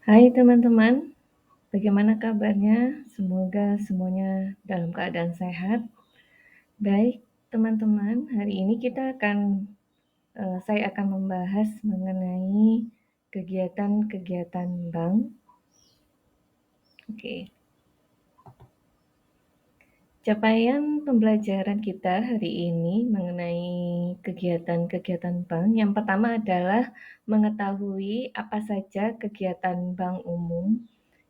Hai teman-teman, bagaimana kabarnya? Semoga semuanya dalam keadaan sehat. Baik, teman-teman, hari ini saya akan membahas mengenai kegiatan-kegiatan bank. Oke. Capaian pembelajaran kita hari ini mengenai kegiatan-kegiatan bank. Yang pertama adalah mengetahui apa saja kegiatan bank umum.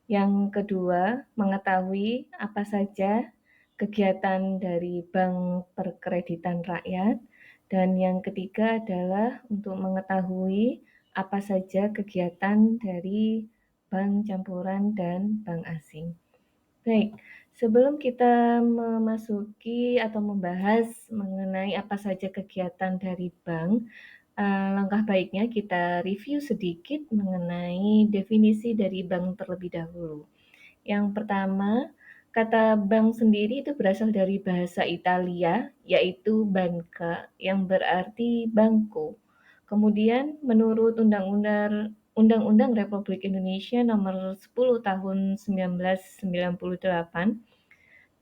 Yang kedua, mengetahui apa saja kegiatan dari Bank Perkreditan Rakyat. Dan yang ketiga adalah untuk mengetahui apa saja kegiatan dari bank campuran dan bank asing. Baik, sebelum kita memasuki atau membahas mengenai apa saja kegiatan dari bank, langkah baiknya kita review sedikit mengenai definisi dari bank terlebih dahulu. Yang pertama, kata bank sendiri itu berasal dari bahasa Italia, yaitu banca, yang berarti bangko. Kemudian menurut Undang-Undang Republik Indonesia Nomor 10 Tahun 1998,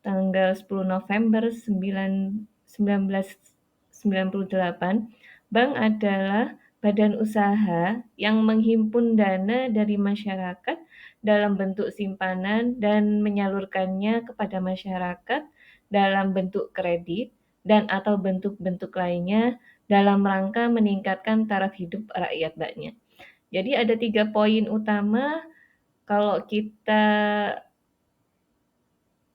tanggal 10 November 1998, bank adalah badan usaha yang menghimpun dana dari masyarakat dalam bentuk simpanan dan menyalurkannya kepada masyarakat dalam bentuk kredit dan atau bentuk-bentuk lainnya dalam rangka meningkatkan taraf hidup rakyat banyak. Jadi ada 3 poin utama kalau kita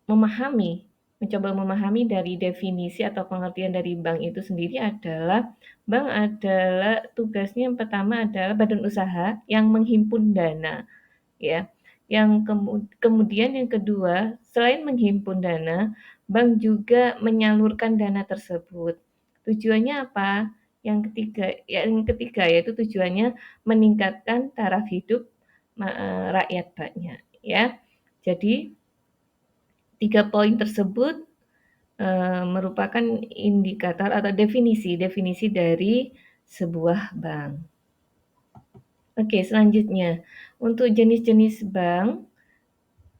mencoba memahami dari definisi atau pengertian dari bank itu sendiri adalah bank adalah tugasnya yang pertama adalah badan usaha yang menghimpun dana, ya. Yang kemudian yang kedua, selain menghimpun dana, bank juga menyalurkan dana tersebut. Tujuannya apa? Yang ketiga yaitu tujuannya meningkatkan taraf hidup rakyat banyak, ya. Jadi 3 poin tersebut merupakan indikator atau definisi dari sebuah bank. Oke, selanjutnya untuk jenis-jenis bank,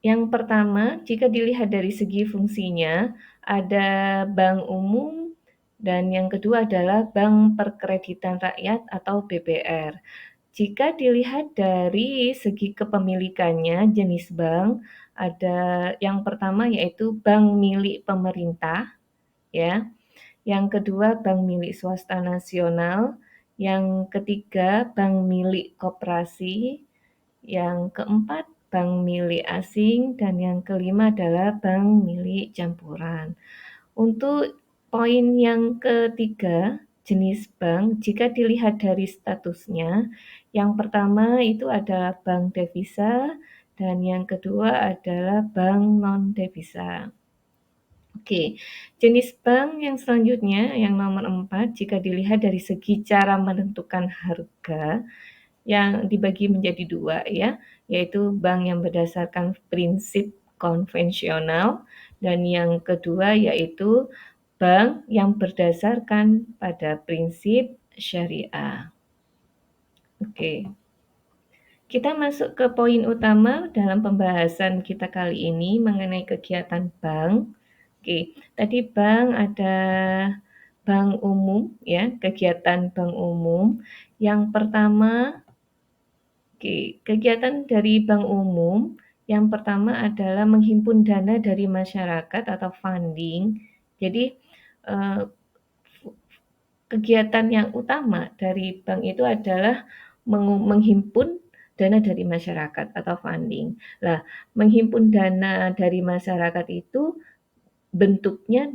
yang pertama jika dilihat dari segi fungsinya ada bank umum dan yang kedua adalah Bank Perkreditan Rakyat atau BPR. Jika dilihat dari segi kepemilikannya jenis bank, ada yang pertama yaitu bank milik pemerintah, ya. Yang kedua bank milik swasta nasional, yang ketiga bank milik koperasi, yang keempat bank milik asing, dan yang kelima adalah bank milik campuran. Untuk poin yang ketiga, jenis bank, jika dilihat dari statusnya, yang pertama itu adalah bank devisa, dan yang kedua adalah bank non-devisa. Oke, jenis bank yang selanjutnya, yang nomor 4, jika dilihat dari segi cara menentukan harga, yang dibagi menjadi 2 ya, yaitu bank yang berdasarkan prinsip konvensional dan yang kedua yaitu bank yang berdasarkan pada prinsip syariah. Oke. Kita masuk ke poin utama dalam pembahasan kita kali ini mengenai kegiatan bank. Oke, tadi bank ada bank umum ya, kegiatan bank umum. Yang pertama, kegiatan dari bank umum yang pertama adalah menghimpun dana dari masyarakat atau funding. Jadi kegiatan yang utama dari bank itu adalah menghimpun dana dari masyarakat atau funding. Nah, menghimpun dana dari masyarakat itu bentuknya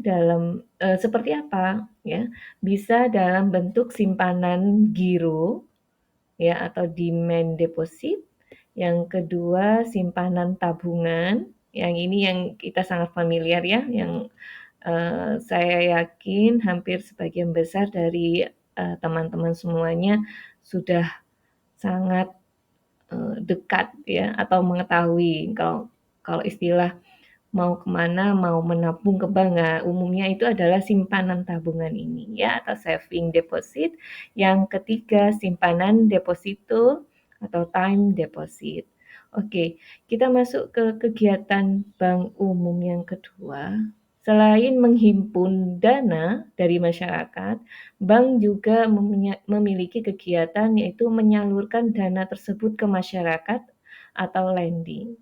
seperti apa ya? Bisa dalam bentuk simpanan giro ya atau demand deposit. Yang kedua simpanan tabungan. Yang ini yang kita sangat familiar ya, yang saya yakin hampir sebagian besar dari teman-teman semuanya sudah sangat dekat ya atau mengetahui kalau istilah mau kemana, mau menabung ke bank, nah, umumnya itu adalah simpanan tabungan ini ya atau saving deposit. Yang ketiga simpanan deposito atau time deposit. Oke, kita masuk ke kegiatan bank umum yang kedua. Selain menghimpun dana dari masyarakat, bank juga memiliki kegiatan yaitu menyalurkan dana tersebut ke masyarakat atau lending.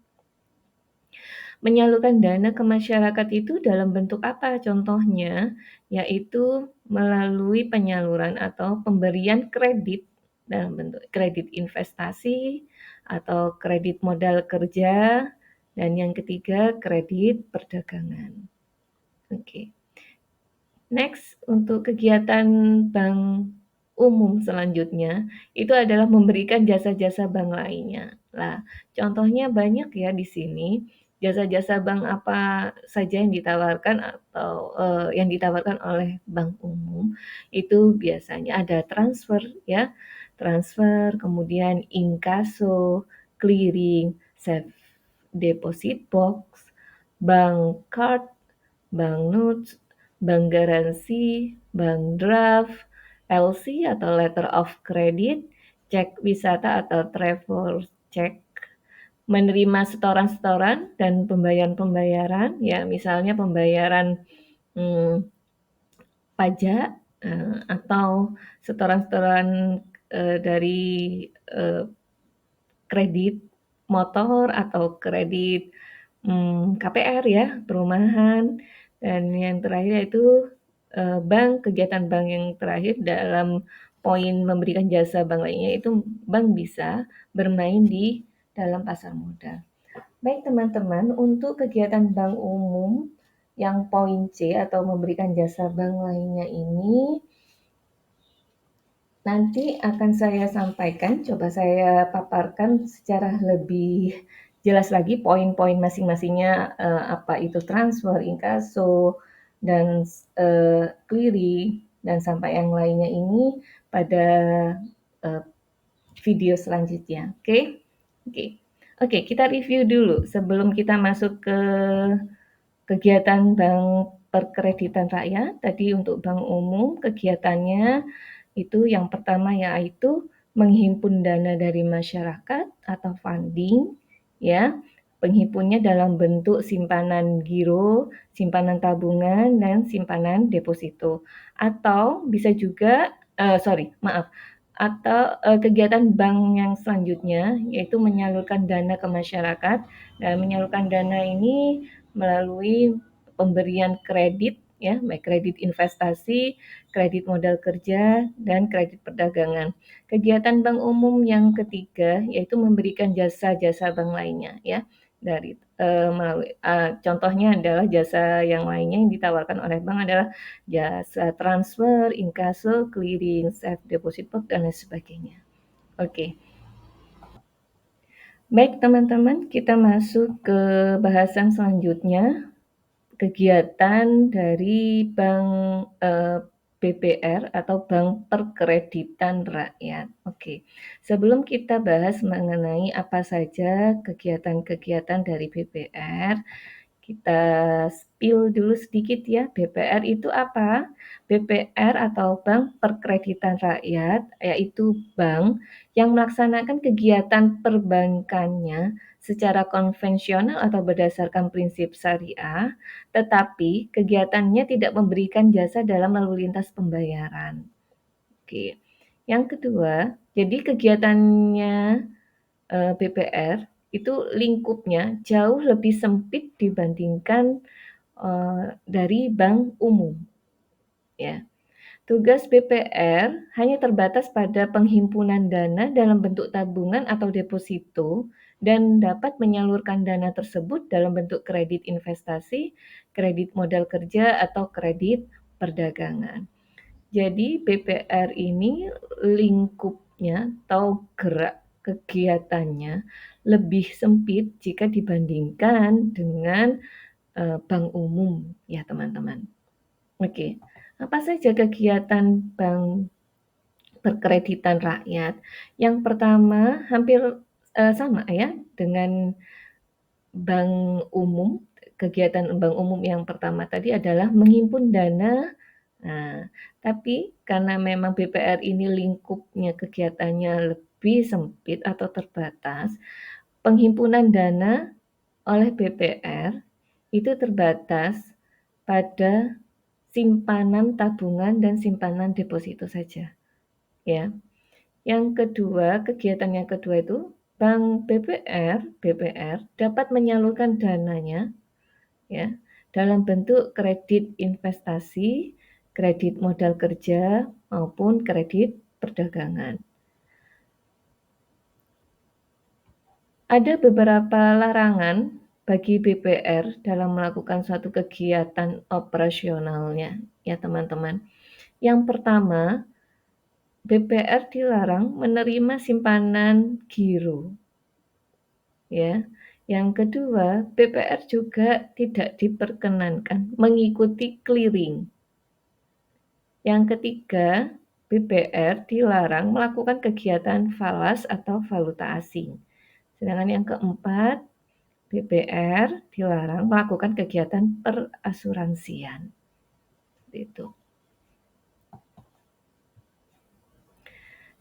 Menyalurkan dana ke masyarakat itu dalam bentuk apa contohnya? Yaitu melalui penyaluran atau pemberian kredit dalam bentuk kredit investasi atau kredit modal kerja, dan yang ketiga kredit perdagangan. Oke. Next, untuk kegiatan bank umum selanjutnya, itu adalah memberikan jasa-jasa bank lainnya. Lah, contohnya banyak ya di sini, jasa-jasa bank apa saja yang ditawarkan atau, yang ditawarkan oleh bank umum, itu biasanya ada transfer ya, transfer, kemudian inkaso, clearing, safe deposit box, bank card, bank notes, bank garansi, bank draft, LC atau letter of credit, cek wisata atau travel check, menerima setoran-setoran dan pembayaran-pembayaran, ya misalnya pembayaran pajak atau setoran-setoran dari kredit motor atau kredit KPR ya, perumahan, dan yang terakhir yaitu kegiatan bank yang terakhir dalam poin memberikan jasa bank lainnya itu bank bisa bermain di dalam pasar modal. Baik teman-teman, untuk kegiatan bank umum yang poin C atau memberikan jasa bank lainnya ini nanti akan saya sampaikan, coba saya paparkan secara lebih jelas lagi poin-poin masing-masingnya, apa itu transfer, inkaso, dan clearing, dan sampai yang lainnya ini pada video selanjutnya. Oke? Oke, kita review dulu sebelum kita masuk ke kegiatan bank perkreditan rakyat. Tadi untuk bank umum kegiatannya itu yang pertama yaitu menghimpun dana dari masyarakat atau funding ya. Penghimpunnya dalam bentuk simpanan giro, simpanan tabungan, dan simpanan deposito. Atau bisa juga, atau kegiatan bank yang selanjutnya yaitu menyalurkan dana ke masyarakat, dan menyalurkan dana ini melalui pemberian kredit ya, baik kredit investasi, kredit modal kerja, dan kredit perdagangan. Kegiatan bank umum yang ketiga yaitu memberikan jasa-jasa bank lainnya ya, dari melalui contohnya adalah jasa yang lainnya yang ditawarkan oleh bank adalah jasa transfer, inkaso, clearing, safe deposit box, dan lain sebagainya. Oke. Baik teman-teman, kita masuk ke bahasan selanjutnya, kegiatan dari bank BPR atau Bank Perkreditan Rakyat. Oke, sebelum kita bahas mengenai apa saja kegiatan-kegiatan dari BPR, kita spill dulu sedikit ya, BPR itu apa? BPR atau Bank Perkreditan Rakyat, yaitu bank yang melaksanakan kegiatan perbankannya secara konvensional atau berdasarkan prinsip syariah, tetapi kegiatannya tidak memberikan jasa dalam lalu lintas pembayaran. Oke. Yang kedua, jadi kegiatannya BPR itu lingkupnya jauh lebih sempit dibandingkan dari bank umum ya. Tugas BPR hanya terbatas pada penghimpunan dana dalam bentuk tabungan atau deposito dan dapat menyalurkan dana tersebut dalam bentuk kredit investasi, kredit modal kerja, atau kredit perdagangan. Jadi BPR ini lingkupnya atau gerak kegiatannya lebih sempit jika dibandingkan dengan bank umum ya teman-teman. Oke, apa saja kegiatan bank perkreditan rakyat? Yang pertama hampir sama ya dengan bank umum. Kegiatan bank umum yang pertama tadi adalah menghimpun dana. Nah, tapi karena memang BPR ini lingkupnya kegiatannya lebih sempit atau terbatas, penghimpunan dana oleh BPR itu terbatas pada simpanan tabungan dan simpanan deposito saja, ya. Yang kedua, kegiatan yang kedua itu Bank BPR dapat menyalurkan dananya, ya, dalam bentuk kredit investasi, kredit modal kerja, maupun kredit perdagangan. Ada beberapa larangan bagi BPR dalam melakukan suatu kegiatan operasionalnya, ya teman-teman. Yang pertama, BPR dilarang menerima simpanan giro, ya. Yang kedua, BPR juga tidak diperkenankan mengikuti clearing. Yang ketiga, BPR dilarang melakukan kegiatan falas atau valuta asing. Sedangkan yang keempat, BPR dilarang melakukan kegiatan perasuransian. Itu.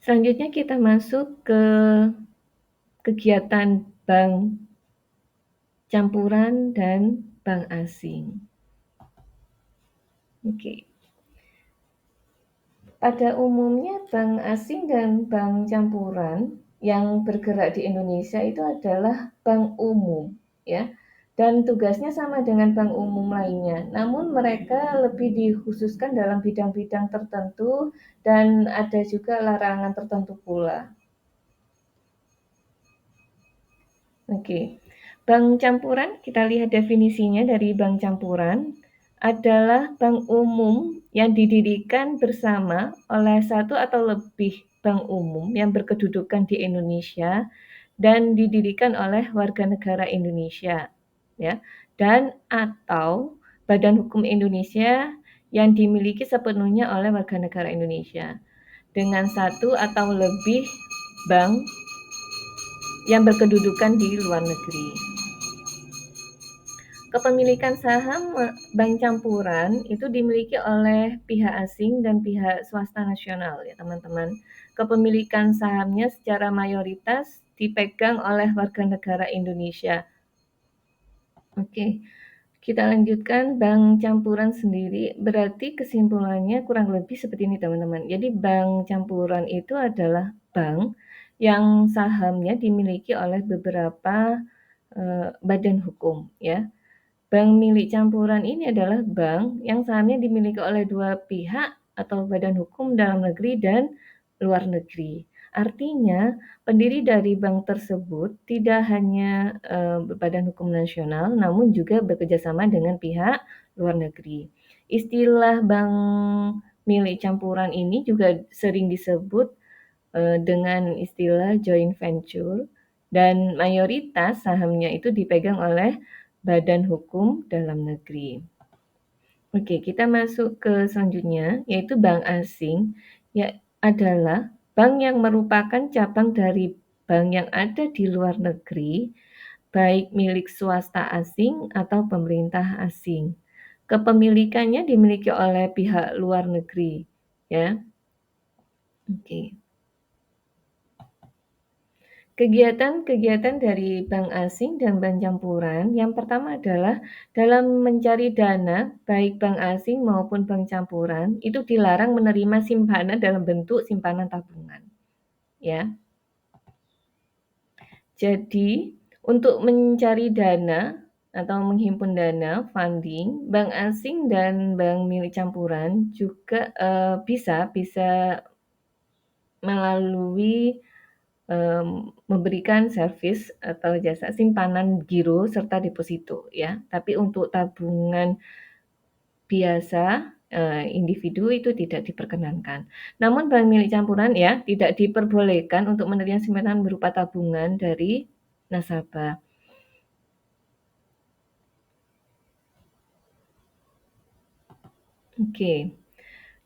Selanjutnya kita masuk ke kegiatan bank campuran dan bank asing. Oke. Pada umumnya bank asing dan bank campuran yang bergerak di Indonesia itu adalah bank umum, ya. Dan tugasnya sama dengan bank umum lainnya. Namun mereka lebih dikhususkan dalam bidang-bidang tertentu dan ada juga larangan tertentu pula. Oke. Bank campuran, kita lihat definisinya dari bank campuran, adalah bank umum yang didirikan bersama oleh satu atau lebih bank umum yang berkedudukan di Indonesia dan didirikan oleh warga negara Indonesia, ya, dan atau badan hukum Indonesia yang dimiliki sepenuhnya oleh warga negara Indonesia dengan satu atau lebih bank yang berkedudukan di luar negeri. Kepemilikan saham bank campuran itu dimiliki oleh pihak asing dan pihak swasta nasional, ya teman-teman. Kepemilikan sahamnya secara mayoritas dipegang oleh warga negara Indonesia. Oke, kita lanjutkan bank campuran sendiri. Berarti kesimpulannya kurang lebih seperti ini teman-teman. Jadi bank campuran itu adalah bank yang sahamnya dimiliki oleh beberapa badan hukum, ya. Bank milik campuran ini adalah bank yang sahamnya dimiliki oleh dua pihak atau badan hukum dalam negeri dan luar negeri. Artinya, pendiri dari bank tersebut tidak hanya badan hukum nasional, namun juga bekerjasama dengan pihak luar negeri. Istilah bank milik campuran ini juga sering disebut dengan istilah joint venture dan mayoritas sahamnya itu dipegang oleh badan hukum dalam negeri. Oke, kita masuk ke selanjutnya, yaitu bank asing, ya adalah bank yang merupakan cabang dari bank yang ada di luar negeri, baik milik swasta asing atau pemerintah asing. Kepemilikannya dimiliki oleh pihak luar negeri, ya. Oke. Kegiatan-kegiatan dari bank asing dan bank campuran, yang pertama adalah dalam mencari dana, baik bank asing maupun bank campuran, itu dilarang menerima simpanan dalam bentuk simpanan tabungan. Ya. Jadi, untuk mencari dana atau menghimpun dana, funding, bank asing dan bank milik campuran juga bisa melalui memberikan servis atau jasa simpanan giro serta deposito, ya. Tapi untuk tabungan biasa individu itu tidak diperkenankan. Namun bank milik campuran, ya, tidak diperbolehkan untuk menerima simpanan berupa tabungan dari nasabah. Oke.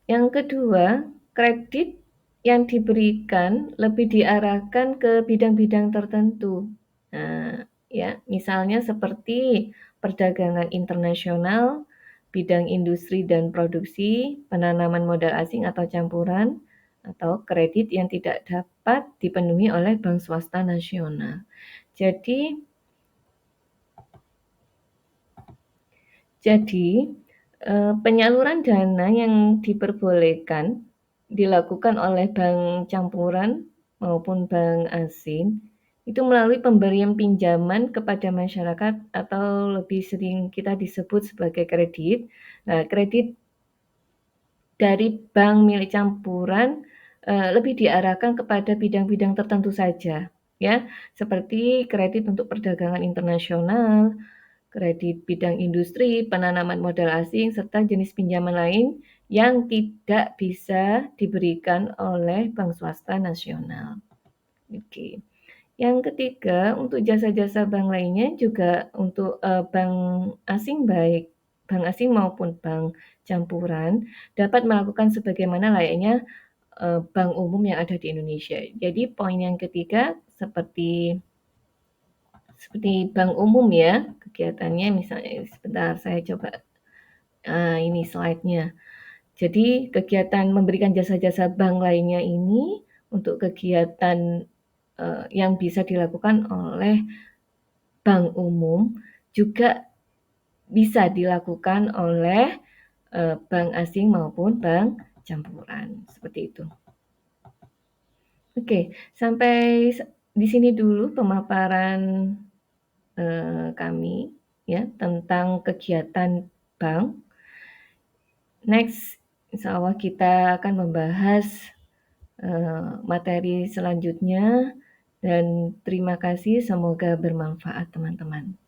Yang kedua, kredit yang diberikan lebih diarahkan ke bidang-bidang tertentu. Nah, ya, misalnya seperti perdagangan internasional, bidang industri dan produksi, penanaman modal asing atau campuran, atau kredit yang tidak dapat dipenuhi oleh bank swasta nasional. Jadi penyaluran dana yang diperbolehkan dilakukan oleh bank campuran maupun bank asing itu melalui pemberian pinjaman kepada masyarakat atau lebih sering kita disebut sebagai kredit. Nah, kredit dari bank milik campuran, lebih diarahkan kepada bidang-bidang tertentu saja, ya, seperti kredit untuk perdagangan internasional, kredit bidang industri, penanaman modal asing, serta jenis pinjaman lain yang tidak bisa diberikan oleh bank swasta nasional. Oke. Yang ketiga, untuk jasa-jasa bank lainnya juga untuk, bank asing baik bank asing maupun bank campuran dapat melakukan sebagaimana layaknya, bank umum yang ada di Indonesia. Jadi poin yang ketiga seperti bank umum ya, kegiatannya misalnya sebentar saya coba, ini slide-nya. Jadi kegiatan memberikan jasa-jasa bank lainnya ini untuk kegiatan, yang bisa dilakukan oleh bank umum juga bisa dilakukan oleh, bank asing maupun bank campuran, seperti itu. Oke, sampai di sini dulu pemaparan, kami ya tentang kegiatan bank. Next, insyaallah kita akan membahas, materi selanjutnya dan terima kasih, semoga bermanfaat teman-teman.